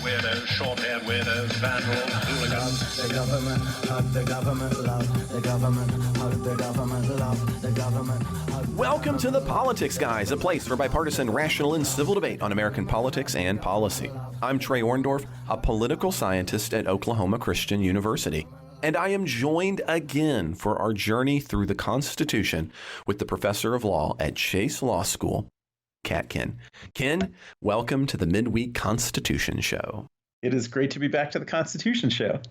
long-haired weirdos, short-haired weirdos, vandals, hooligans. The government, hug the government, love the government, hug the government, love the government. Welcome to The Politics Guys, a place for bipartisan, rational, and civil debate on American politics and policy. I'm Trey Orndorff, a political scientist at Oklahoma Christian University. And I am joined again for our journey through the Constitution with the professor of law at Chase Law School, Kat Kinn. Ken, welcome to the Midweek Constitution Show. It is great to be back to the Constitution Show.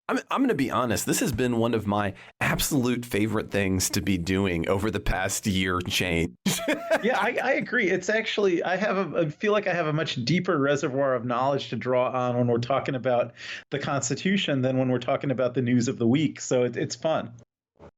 I'm going to be honest, this has been one of my absolute favorite things to be doing over the past year change. Yeah, I agree. It's actually, I feel like I have a much deeper reservoir of knowledge to draw on when we're talking about the Constitution than when we're talking about the news of the week. So it's fun.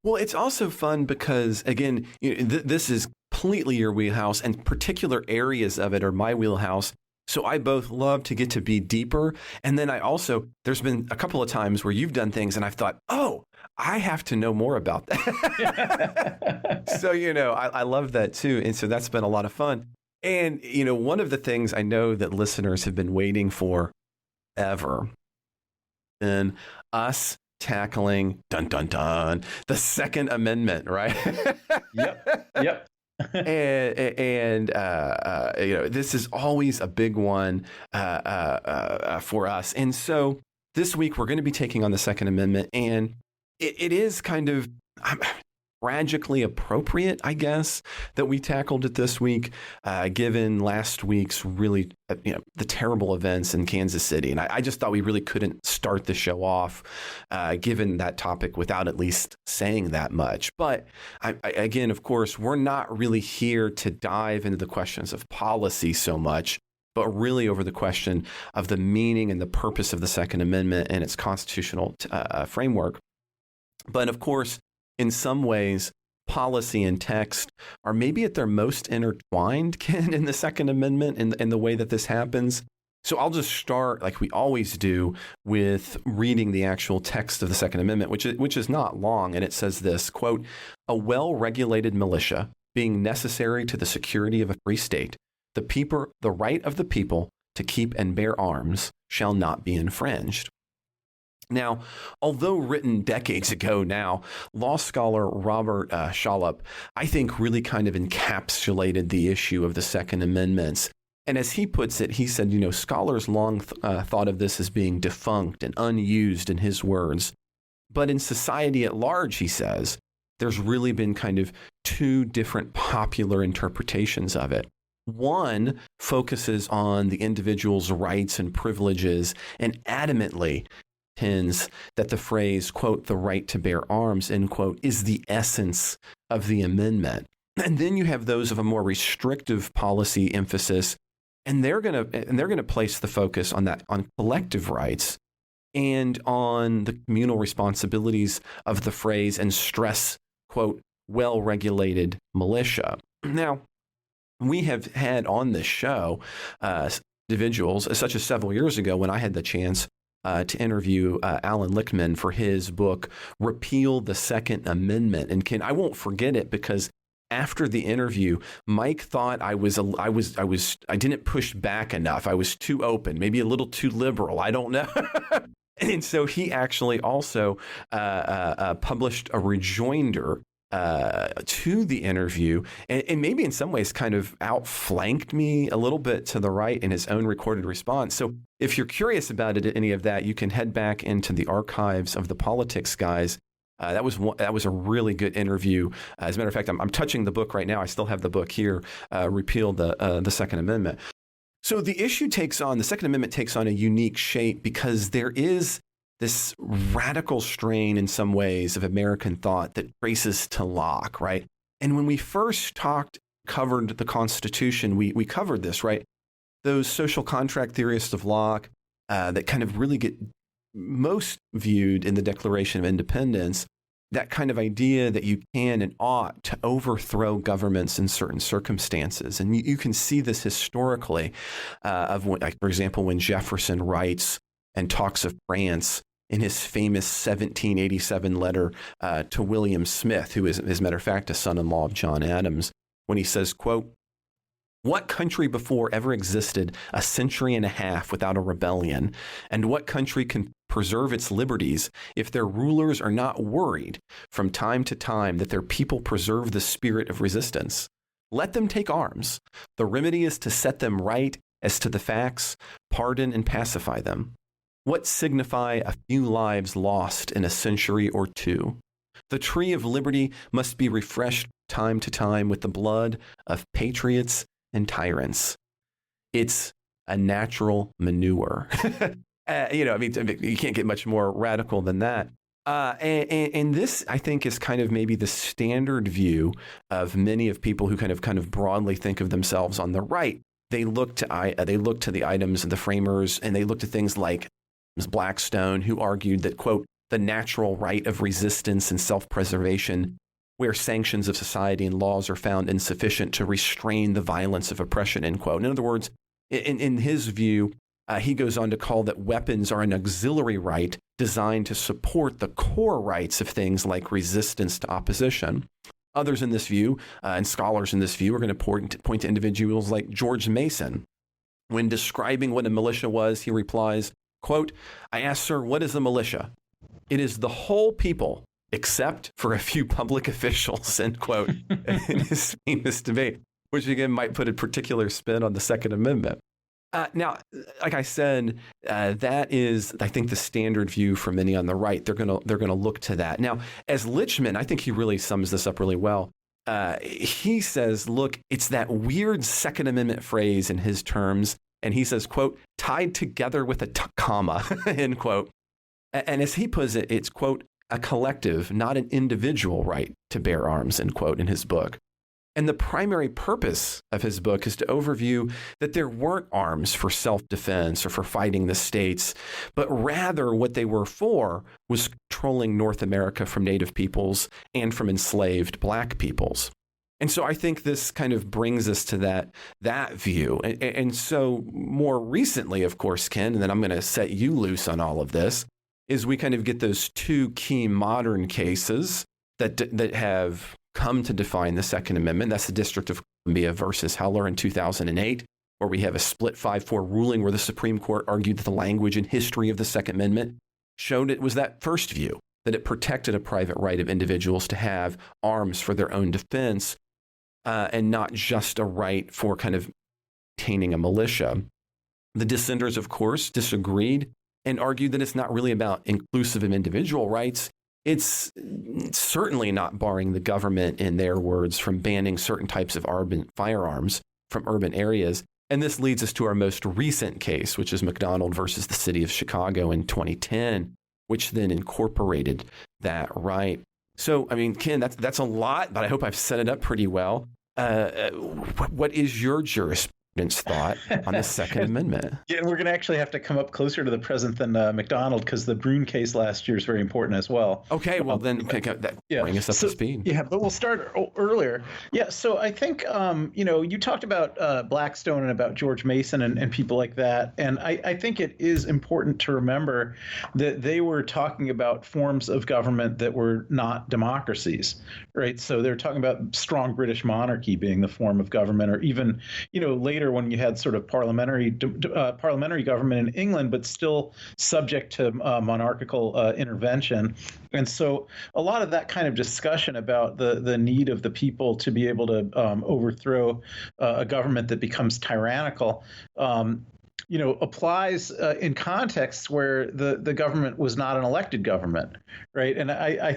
Well, it's also fun because, again, this is completely your wheelhouse, and particular areas of it are my wheelhouse. So I both love to get to be deeper. And then there's been a couple of times where you've done things and I've thought, oh, I have to know more about that. So, I love that too. And so that's been a lot of fun. And, one of the things I know that listeners have been waiting for ever, been us tackling, dun, dun, dun, the Second Amendment, right? Yep. and this is always a big one for us. And so this week we're going to be taking on the Second Amendment, and it is kind of tragically appropriate, I guess, that we tackled it this week, given last week's really, the terrible events in Kansas City. And I just thought we really couldn't start the show off, given that topic, without at least saying that much. But again, of course, we're not really here to dive into the questions of policy so much, but really over the question of the meaning and the purpose of the Second Amendment and its constitutional framework. But of course, in some ways, policy and text are maybe at their most intertwined, Ken, in the Second Amendment in the way that this happens. So I'll just start, like we always do, with reading the actual text of the Second Amendment, which is not long. And it says this, quote, "A well-regulated militia being necessary to the security of a free state, the right of the people to keep and bear arms shall not be infringed." Now, although written decades ago now, law scholar Robert Schwalb, I think, really kind of encapsulated the issue of the Second Amendment. And as he puts it, he said, scholars long thought of this as being defunct and unused, in his words. But in society at large, he says, there's really been kind of two different popular interpretations of it. One focuses on the individual's rights and privileges and adamantly contends that the phrase, quote, "the right to bear arms," end quote, is the essence of the amendment. And then you have those of a more restrictive policy emphasis, and they're going to place the focus on collective rights and on the communal responsibilities of the phrase, and stress, quote, "well-regulated militia." Now, we have had on this show individuals, such as several years ago when I had the chance to interview Alan Lichtman for his book, Repeal the Second Amendment. And Ken, I won't forget it because after the interview, Mike thought I didn't push back enough. I was too open, maybe a little too liberal. I don't know. And so he actually also published a rejoinder to the interview, and maybe in some ways kind of outflanked me a little bit to the right in his own recorded response. So if you're curious about any of that, you can head back into the archives of the Politics Guys. That was a really good interview. As a matter of fact, I'm touching the book right now. I still have the book here, Repeal the Second Amendment. So the Second Amendment takes on a unique shape because there is this radical strain in some ways of American thought that traces to Locke, right? And when we first covered the Constitution, we covered this, right? Those social contract theorists of Locke that kind of really get most viewed in the Declaration of Independence, that kind of idea that you can and ought to overthrow governments in certain circumstances. And you can see this historically for example, when Jefferson writes and talks of France in his famous 1787 letter to William Smith, who is, as a matter of fact, a son-in-law of John Adams, when he says, quote, What country before ever existed a century and a half without a rebellion? And what country can preserve its liberties if their rulers are not worried from time to time that their people preserve the spirit of resistance? Let them take arms. The remedy is to set them right as to the facts, pardon and pacify them. What signify a few lives lost in a century or two? The tree of liberty must be refreshed time to time with the blood of patriots and tyrants. It's a natural manure. You can't get much more radical than that. And this, I think, is kind of maybe the standard view of many of people who kind of broadly think of themselves on the right. They look to the items of the framers, and they look to things like Blackstone, who argued that, quote, the natural right of resistance and self-preservation, where sanctions of society and laws are found insufficient to restrain the violence of oppression, end quote. In other words, in his view, he goes on to call that weapons are an auxiliary right designed to support the core rights of things like resistance to opposition. Others in this view, and scholars in this view, are going to point to individuals like George Mason. When describing what a militia was, he replies, quote, I asked, sir, what is a militia? It is the whole people, except for a few public officials, end quote, in his famous debate, which again might put a particular spin on the Second Amendment. Now, like I said, that is, I think, the standard view for many on the right. They're gonna look to that. Now, as Lichman, I think he really sums this up really well. He says, look, it's that weird Second Amendment phrase in his terms, and he says, quote, tied together with a comma, end quote. And as he puts it, it's, quote, a collective, not an individual right to bear arms, end quote, in his book. And the primary purpose of his book is to overview that there weren't arms for self-defense or for fighting the states, but rather what they were for was controlling North America from native peoples and from enslaved black peoples. And so I think this kind of brings us to that view. And so more recently, of course, Ken, and then I'm going to set you loose on all of this, is we kind of get those two key modern cases that have come to define the Second Amendment. That's the District of Columbia versus Heller in 2008, where we have a split 5-4 ruling where the Supreme Court argued that the language and history of the Second Amendment showed it was that first view, that it protected a private right of individuals to have arms for their own defense, and not just a right for kind of maintaining a militia. The dissenters, of course, disagreed and argued that it's not really about inclusive of individual rights. It's certainly not barring the government, in their words, from banning certain types of firearms from urban areas. And this leads us to our most recent case, which is McDonald versus the city of Chicago in 2010, which then incorporated that right. So, I mean, Ken, that's a lot, but I hope I've set it up pretty well. What is your jurisprudence thought on the Second Amendment? Yeah, we're going to actually have to come up closer to the present than McDonald, because the Brune case last year is very important as well. Okay, well then bring us up to speed. Yeah, but we'll start earlier. Yeah, so I think, you talked about Blackstone and about George Mason and people like that. And I think it is important to remember that they were talking about forms of government that were not democracies, right? So they're talking about strong British monarchy being the form of government, or even, later when you had sort of parliamentary government in England, but still subject to monarchical intervention. And so a lot of that kind of discussion about the need of the people to be able to overthrow a government that becomes tyrannical applies in contexts where the government was not an elected government, right? And I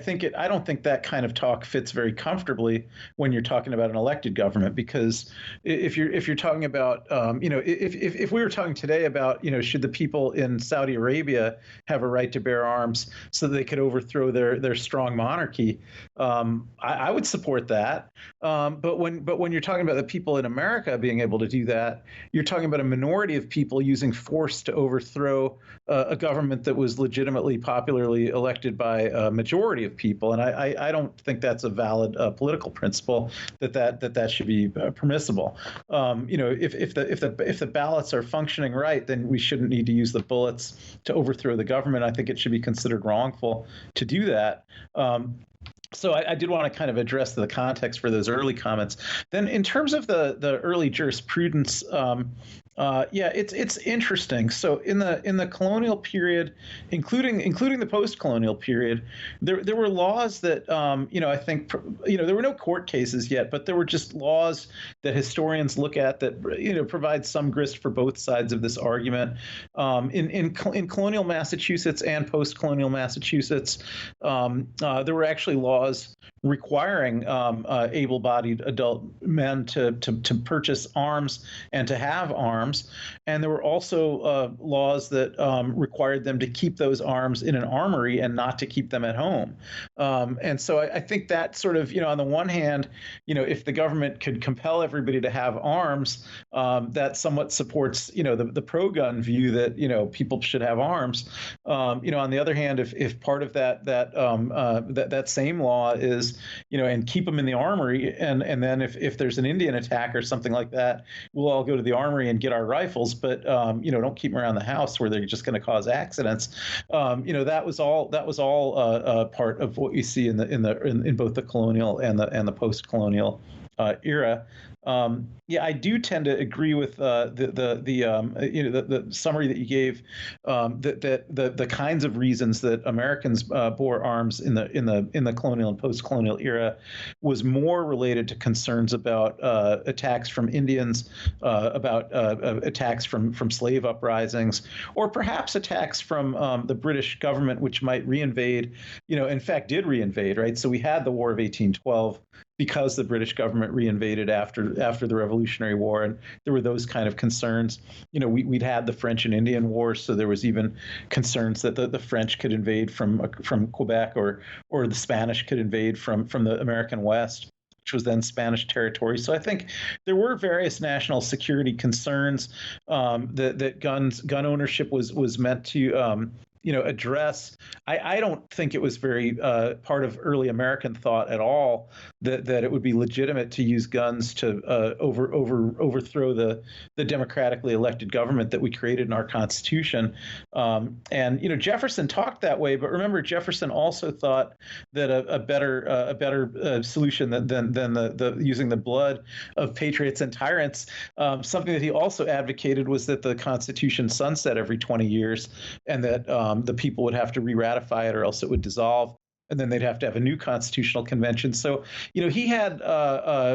don't think that kind of talk fits very comfortably when you're talking about an elected government, because if you're talking about if we were talking today about should the people in Saudi Arabia have a right to bear arms so they could overthrow their strong monarchy, I would support that. But when you're talking about the people in America being able to do that, you're talking about a minority of people using force to overthrow a government that was legitimately, popularly elected by a majority of people. And I don't think that's a valid political principle that should be permissible. If the ballots are functioning right, then we shouldn't need to use the bullets to overthrow the government. I think it should be considered wrongful to do that. So I did want to kind of address the context for those early comments. Then, in terms of the early jurisprudence, yeah, it's interesting. So in the colonial period, including the post-colonial period, there were laws that I think there were no court cases yet, but there were just laws that historians look at that provide some grist for both sides of this argument. In colonial Massachusetts and post-colonial Massachusetts, there were actually laws requiring able-bodied adult men to purchase arms and to have arms, and there were also laws that required them to keep those arms in an armory and not to keep them at home. And so I think that sort of, on the one hand, if the government could compel everybody to have arms, that somewhat supports, the pro-gun view that people should have arms. On the other hand, if part of that same law is, and keep them in the armory, and then if there's an Indian attack or something like that, we'll all go to the armory and get our rifles, but don't keep them around the house where they're just going to cause accidents. That was all part of what you see in both the colonial and the post-colonial era. Yeah, I do tend to agree with the summary that you gave, that the kinds of reasons that Americans bore arms in the colonial and post-colonial era was more related to concerns about attacks from Indians, about attacks from slave uprisings, or perhaps attacks from the British government, which might reinvade. In fact, did reinvade, right? So we had the War of 1812. Because the British government reinvaded after the Revolutionary War, and there were those kind of concerns. We'd had the French and Indian Wars, so there was even concerns that the French could invade from Quebec, or the Spanish could invade from the American West, which was then Spanish territory. So I think there were various national security concerns that gun ownership was meant to address. I don't think it was very part of early American thought at all that it would be legitimate to use guns to overthrow the democratically elected government that we created in our Constitution. And Jefferson talked that way, but remember, Jefferson also thought that a better solution than the using the blood of patriots and tyrants. Something that he also advocated was that the Constitution sunset every 20 years, and that the people would have to re-ratify it, or else it would dissolve, and then they'd have to have a new constitutional convention. So, he had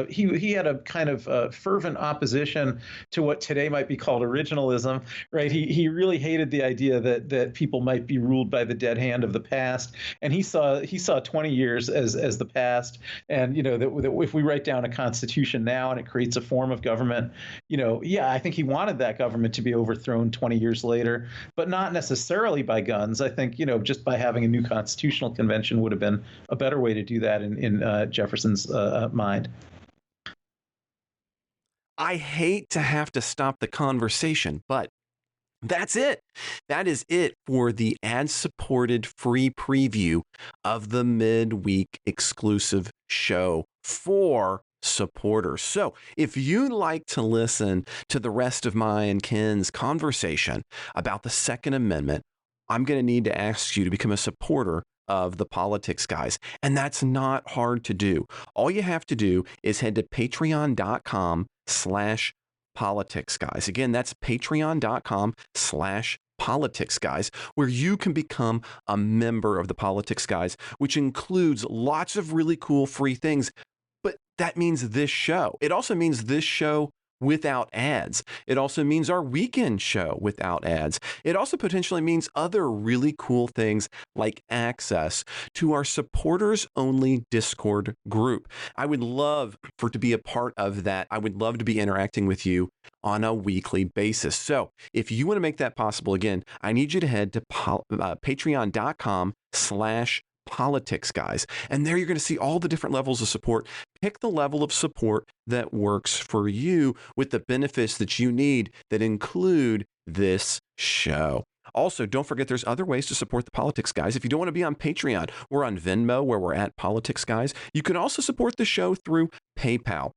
he had a kind of fervent opposition to what today might be called originalism, right? He really hated the idea that people might be ruled by the dead hand of the past, and he saw 20 years as the past, and that if we write down a constitution now and it creates a form of government, yeah, I think he wanted that government to be overthrown 20 years later, but not necessarily by guns. I think just by having a new constitutional convention would have been a better way to do that in Jefferson's mind. I hate to have to stop the conversation, but that's it. That is it for the ad-supported free preview of the midweek exclusive show for supporters. So if you'd like to listen to the rest of my and Ken's conversation about the Second Amendment, I'm going to need to ask you to become a supporter of the Politics Guys. And that's not hard to do. All you have to do is head to patreon.com/Politics Guys. Again, that's patreon.com/Politics Guys, where you can become a member of the Politics Guys, which includes lots of really cool free things. But that means this show. It also means this show without ads. It also means our weekend show without ads. It also potentially means other really cool things like access to our supporters only Discord group. I would love to be a part of that. I would love to be interacting with you on a weekly basis. So if you want to make that possible, again, I need you to head to patreon.com/Politics Guys. And there you're going to see all the different levels of support. Pick the level of support that works for you with the benefits that you need that include this show. Also, don't forget there's other ways to support the Politics Guys. If you don't want to be on Patreon, we're on Venmo, where we're at Politics Guys. You can also support the show through PayPal.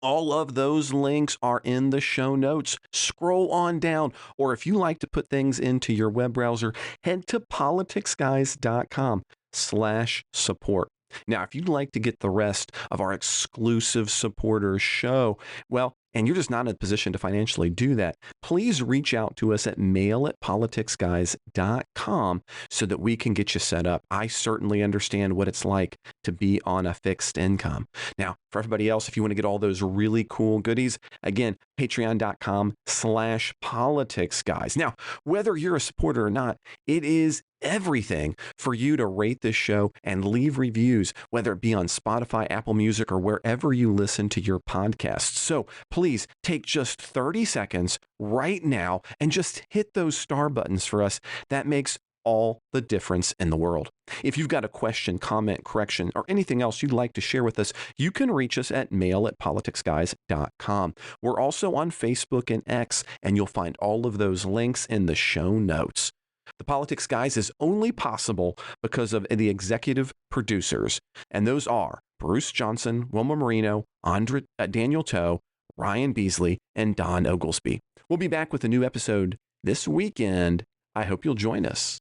All of those links are in the show notes. Scroll on down, or if you like to put things into your web browser, head to politicsguys.com/support. Now, if you'd like to get the rest of our exclusive supporters show, well, and you're just not in a position to financially do that, please reach out to us at mail@politicsguys.com so that we can get you set up. I certainly understand what it's like to be on a fixed income. Now, for everybody else, if you want to get all those really cool goodies, again, patreon.com/politicsguys. Now, whether you're a supporter or not, it is everything for you to rate this show and leave reviews, whether it be on Spotify, Apple Music, or wherever you listen to your podcasts. So please take just 30 seconds right now and just hit those star buttons for us. That makes all the difference in the world. If you've got a question, comment, correction, or anything else you'd like to share with us, you can reach us at mail@politicsguys.com. We're also on Facebook and X, and you'll find all of those links in the show notes. The Politics Guys is only possible because of the executive producers, and those are Bruce Johnson, Wilma Marino, Daniel Toe, Ryan Beasley, and Don Oglesby. We'll be back with a new episode this weekend. I hope you'll join us.